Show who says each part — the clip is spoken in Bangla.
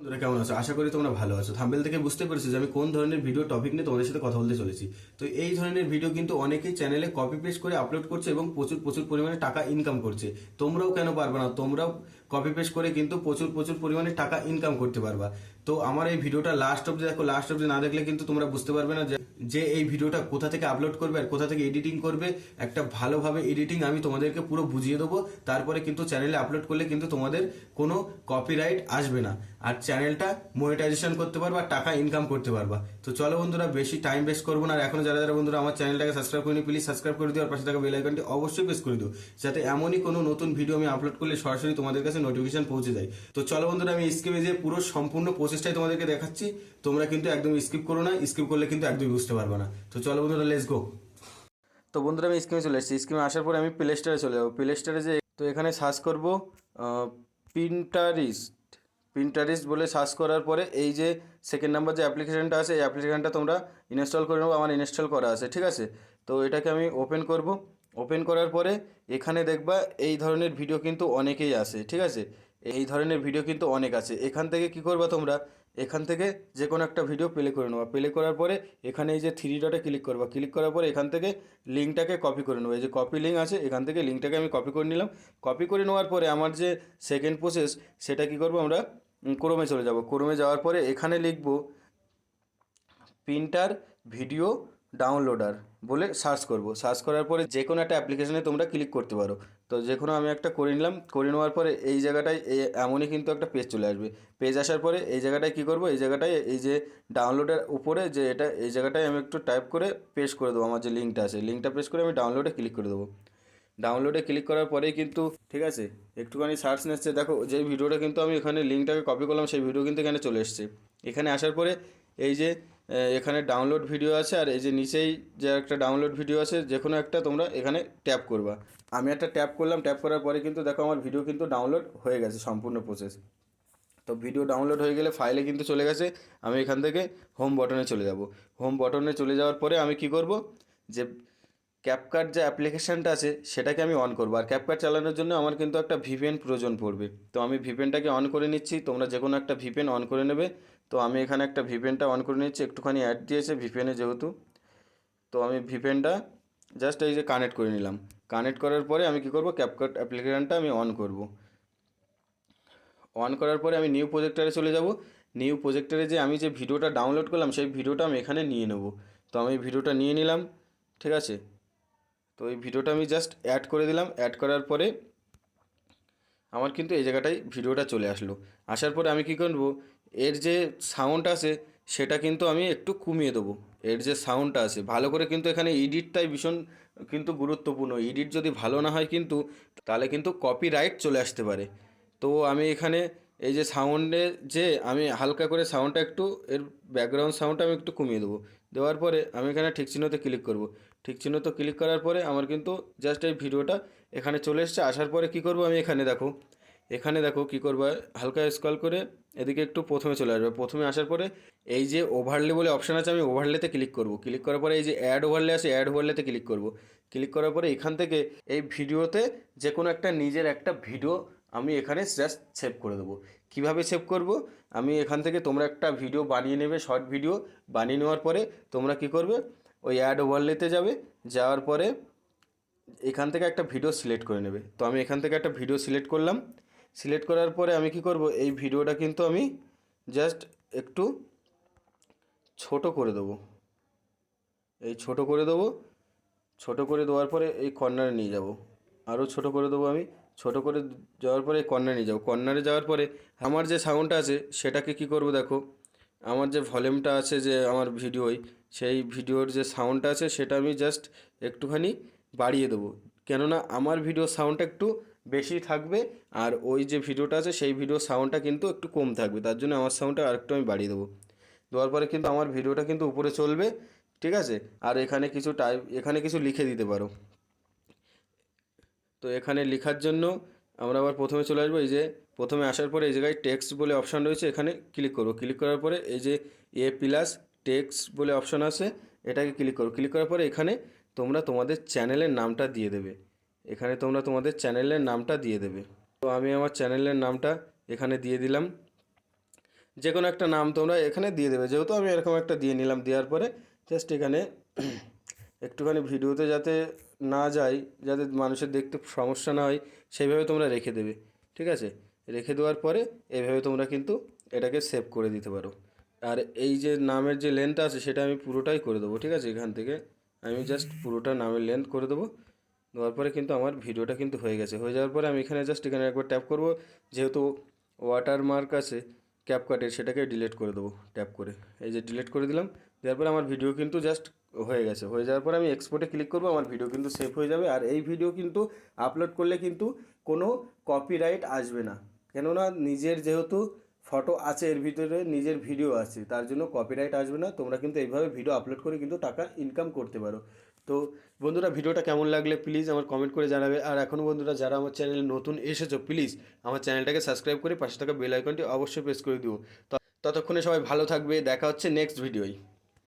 Speaker 1: তোমরা কেমন আছো? আশা করি তোমরা ভালো আছো। থাম্বনেল থেকে বুঝতে পেরেছো যে আমি কোন ধরনের ভিডিও টপিক নিয়ে তোমাদের সাথে কথা বলতে চলেছি। তো এই ধরনের ভিডিও কিন্তু অনেকেই চ্যানেলে কপি পেস্ট করে আপলোড করছে এবং প্রচুর প্রচুর পরিমাণে টাকা ইনকাম করছে। তোমরাও কেন পারবে না? তোমরাও কপি পেস্ট করে কিন্তু প্রচুর প্রচুর পরিমাণে টাকা ইনকাম করতে পারবা। তো আমার এই ভিডিওটা লাস্ট অব্দি দেখো। লাস্ট অব্দি না দেখলে কিন্তু তোমরা বুঝতে পারবে না যে যে এই ভিডিওটা কোথা থেকে আপলোড করবে আর কোথা থেকে এডিটিং করবে। একটা ভালোভাবে এডিটিং আমি তোমাদেরকে পুরো বুঝিয়ে দেবো। তারপরে কিন্তু চ্যানেলে আপলোড করলে কিন্তু তোমাদের কোনো কপিরাইট আসবে না, আর চ্যানেলটা মনিটাইজেশন করতে পারবা, টাকা ইনকাম করতে পারবা। তো চলো বন্ধুরা, বেশি টাইম ওয়েস্ট করবো না। আর এখনো যারা যারা বন্ধুরা আমার চ্যানেলটাকে সাবস্ক্রাইব করিনি, প্লিজ সাবস্ক্রাইব করে দিও, আর পাশে থাকা বেল আইকনটি অবশ্যই প্রেস করে দিও, যাতে এমনই কোনো নতুন ভিডিও আমি আপলোড করলে সরাসরি তোমাদের কাছে নোটিফিকেশন পৌঁছে যায়। তো চলো বন্ধুরা, আমি স্কিপে যে পুরো সম্পূর্ণ প্রসেসটাই তোমাদেরকে দেখাচ্ছি। তোমরা কিন্তু একদম স্কিপ করো না, স্কিপ করলে কিন্তু একদমই বুঝতে পারবে না। তো চলো বন্ধুরা, লেটস গো। তো বন্ধুরা, আমি স্কিমে চলে এসেছি। স্কিমে আসার পরে আমি প্লে স্টোরে চলে যাবো। প্লে স্টোরে যে তো এখানে সার্চ করবো পিন্টারিস্ট। পিন্টারিস্ট বলে সার্চ করার পরে এই যে সেকেন্ড নাম্বার যে অ্যাপ্লিকেশনটা আছে, এই অ্যাপ্লিকেশনটা তোমরা ইনস্টল করে নেবো। আমার ইনস্টল করা আছে, ঠিক আছে। তো এটাকে আমি ওপেন করব। ওপেন করার পরে এখানে দেখবা এই ধরনের ভিডিও কিন্তু অনেকেই আসে, ঠিক আছে। এই ধরনের ভিডিও কিন্তু অনেক আছে। এখান থেকে কি করবা তোমরা, এখান থেকে যে কোনো একটা ভিডিও প্লে করে নেবা। প্লে করার পরে এখানে এই যে থ্রি ডটে ক্লিক করবা। ক্লিক করার পরে এখান থেকে লিঙ্কটাকে কপি করে নেবো। এই যে কপি লিঙ্ক আছে, এখান থেকে লিঙ্কটাকে আমি কপি করে নিলাম। কপি করে নেওয়ার পরে আমার যে সেকেন্ড প্রসেস, সেটা কি করবো আমরা, ক্রোমে চলে যাব। ক্রোমে যাওয়ার পরে এখানে লিখব প্রিন্টার ভিডিও ডাউনলোডার বলে সার্চ করব। সার্চ করার পরে যে কোনো একটা অ্যাপ্লিকেশনে তোমরা ক্লিক করতে পারো। তো যে কোনো আমি একটা করে নিলাম। করে নেওয়ার পরে এই জায়গাটায় এমনই কিন্তু একটা পেজ চলে আসবে। পেজ আসার পরে এই জায়গাটায় কি করব, এই জায়গাটায় এই যে ডাউনলোডের উপরে যে এটা, এই জায়গাটায় আমি একটু টাইপ করে পেস্ট করে দেবো। আমার যে লিঙ্কটা আছে, লিঙ্কটা পেস্ট করে আমি ডাউনলোডে ক্লিক করে দেবো। ডাউনলোডে ক্লিক করার পরেই কিন্তু, ঠিক আছে, একটুখানি সার্চ নিচ্ছে। দেখো যে ভিডিওটা কিন্তু আমি এখানে লিঙ্কটাকে কপি করলাম, সেই ভিডিও কিন্তু এখানে চলে এসছে। এখানে আসার পরে এই যে এখানে ডাউনলোড ভিডিও আছে, আর এই যে নিচেই যে একটা ডাউনলোড ভিডিও আছে, যে কোনো একটা তোমরা এখানে ট্যাপ করবা। আমি একটা ট্যাপ করলাম। ট্যাপ করার পরে কিন্তু দেখো আমার ভিডিও কিন্তু ডাউনলোড হয়ে গেছে সম্পূর্ণ প্রসেস। তো ভিডিও ডাউনলোড হয়ে গেলে ফাইলে কিন্তু চলে গেছে। আমি এখান থেকে হোম বটনে চলে যাব। হোম বটনে চলে যাওয়ার পরে আমি কি করব, যে ক্যাপকাট যে অ্যাপ্লিকেশানটা আছে সেটাকে আমি অন করবো। আর ক্যাপকাট চালানোর জন্য আমার কিন্তু একটা ভিপিএন প্রয়োজন পড়বে। তো আমি ভিপিএনটাকে অন করে নিচ্ছি। তোমরা যে কোনো একটা ভিপিএন অন করে নেবে। তো আমি এখানে একটা ভিপিএনটা অন করে নিচ্ছি। একটুখানি অ্যাড দিয়েছে ভিপিএনে যেহেতু, তো আমি ভিপিএনটা জাস্ট এই যে কানেক্ট করে নিলাম। কানেক্ট করার পরে আমি কি করব, ক্যাপকাট অ্যাপ্লিকেশানটা আমি অন করব। অন করার পরে আমি নিউ প্রজেক্টারে চলে যাব। নিউ প্রজেক্টারে যে আমি যে ভিডিওটা ডাউনলোড করলাম, সেই ভিডিওটা আমি এখানে নিয়ে নেব। তো আমি ভিডিওটা নিয়ে নিলাম, ঠিক আছে। তো এই ভিডিওটা আমি জাস্ট অ্যাড করে দিলাম। অ্যাড করার পরে আমার কিন্তু এই জায়গাটায় ভিডিওটা চলে আসলো। আসার পরে আমি কী করব, এর যে সাউন্ড আছে সেটা কিন্তু আমি একটু কমিয়ে দেবো। এর যে সাউন্ডটা আছে ভালো করে, কিন্তু এখানে এডিটটাই ভীষণ কিন্তু গুরুত্বপূর্ণ। এডিট যদি ভালো না হয় কিন্তু, তাহলে কিন্তু কপিরাইট চলে আসতে পারে। তো আমি এখানে এই যে সাউন্ডে যে আমি হালকা করে সাউন্ডটা একটু, এর ব্যাকগ্রাউন্ড সাউন্ডটা আমি একটু কমিয়ে দেবো। দেওয়ার পরে আমি এখানে ঠিক চিহ্নতে ক্লিক করব। ঠিক চিহ্নতে ক্লিক করার পরে আমার কিন্তু জাস্ট এই ভিডিওটা এখানে চলে এসছে। আসার পরে কি করব, আমি এখানে দেখো, এখানে দেখো কী করবো, হালকা স্ক্রল করে এদিকে একটু প্রথমে চলে আসবে। প্রথমে আসার পরে এই যে ওভারলে বলে অপশান আছে, আমি ওভারলেতে ক্লিক করব। ক্লিক করার পরে এই যে অ্যাড ওভারলে আছে, অ্যাড ওভারলেতে ক্লিক করব। ক্লিক করার পরে এখান থেকে এই ভিডিওতে যে কোনো একটা নিজের একটা ভিডিও আমি এখানে জাস্ট সেভ করে দেবো। কিভাবে সেভ করব, আমি এখান থেকে তোমরা একটা ভিডিও বানিয়ে নেবে, শর্ট ভিডিও বানিয়ে নেওয়ার পরে তোমরা কি করবে, ওই অ্যাড ওভারলেতে যাবে। যাওয়ার পরে এখান থেকে একটা ভিডিও সিলেক্ট করে নেবে। তো আমি এখান থেকে একটা ভিডিও সিলেক্ট করলাম। সিলেক্ট করার পরে আমি কি করব, এই ভিডিওটা কিন্তু আমি জাস্ট একটু ছোট করে দেবো। এই ছোট করে দেবো। ছোট করে দেওয়ার পরে এই কর্নারে নিয়ে যাব। আরও ছোট করে দেবো আমি। ছোট করে যাওয়ার পরে এই কর্নারে নিয়ে যাব। কর্নারে যাওয়ার পরে আমার যে সাউন্ডটা আছে সেটাকে কি করব, দেখো আমার যে ভলিউমটা আছে যে আমার ভিডিওয়, সেই ভিডিওর যে সাউন্ডটা আছে সেটা আমি জাস্ট একটুখানি বাড়িয়ে দেবো। কেননা আমার ভিডিওর সাউন্ডটা একটু বেশি থাকবে, আর ওই যে ভিডিওটা আছে সেই ভিডিওর সাউন্ডটা কিন্তু একটু কম থাকবে। তার জন্য আমার সাউন্ডটা আরেকটু আমি বাড়িয়ে দেবো। দেওয়ার পরে কিন্তু আমার ভিডিওটা কিন্তু উপরে চলবে, ঠিক আছে। আর এখানে কিছু টাইপ, এখানে কিছু লিখে দিতে পারো। তো এখানে লেখার জন্য আমরা আবার প্রথমে চলে আসবো। এই যে প্রথমে আসার পরে এই জায়গায় টেক্সট বলে অপশান রয়েছে, এখানে ক্লিক করবো। ক্লিক করার পরে এই যে এ প্লাস টেক্সট বলে অপশান আছে, এটাকে ক্লিক করো। ক্লিক করার পরে এখানে তোমরা তোমাদের চ্যানেলের নামটা দিয়ে দেবে। এখানে তোমরা তোমাদের চ্যানেলের নামটা দিয়ে দেবে। তো আমি আমার চ্যানেলের নামটা এখানে দিয়ে দিলাম। যে কোনো একটা নাম তোমরা এখানে দিয়ে দেবে, যেহেতু আমি এরকম একটা দিয়ে নিলাম। দেওয়ার পরে জাস্ট এখানে একটুখানি ভিডিওতে যাতে না যায়, যাতে মানুষের দেখতে সমস্যা না হয়, সেইভাবে তোমরা রেখে দেবে। ঠিক আছে, রেখে দেওয়ার পরে এইভাবে তোমরা কিন্তু এটাকে সেভ করে দিতে পারো। আর এই যে নামের যে লেন্থ আছে সেটা আমি পুরোটাই করে দেবো। ঠিক আছে, এখান থেকে আমি জাস্ট পুরোটা নামের লেন্থ করে দেবো। দেওয়ার পরে কিন্তু আমার ভিডিওটা কিন্তু হয়ে গেছে। হয়ে যাওয়ার পরে আমি এখানে জাস্ট এখানে একবার ট্যাপ করব, যেহেতু ওয়াটারমার্ক আছে ক্যাপকাটের, সেটাকে ডিলিট করে দেবো ট্যাপ করে। এই যে ডিলিট করে দিলাম। দেওয়ার পরে আমার ভিডিও কিন্তু জাস্ট হয়ে গেছে। হয়ে যাওয়ার পরে আমি এক্সপোর্টে ক্লিক করবো, আমার ভিডিও কিন্তু সেভ হয়ে যাবে। আর এই ভিডিও কিন্তু আপলোড করলে কিন্তু কোনো কপিরাইট আসবে না, কেননা নিজের যেহেতু ফটো আছে এর ভিতরে, নিজের ভিডিও আছে, তার জন্য কপিরাইট আসবে না। তোমরা কিন্তু এইভাবে ভিডিও আপলোড করে কিন্তু টাকা ইনকাম করতে পারো। তো বন্ধুরা, ভিডিওটা কেমন লাগলে প্লিজ আমার কমেন্ট করে জানাবে। আর এখনও বন্ধুরা যারা আমার চ্যানেলে নতুন এসেছো, প্লিজ আমার চ্যানেলটাকে সাবস্ক্রাইব করে পাশে থাকা বেল আইকনটি অবশ্যই প্রেস করে দিও। ততক্ষণে সবাই ভালো থাকবে, দেখা হচ্ছে নেক্সট ভিডিওয়।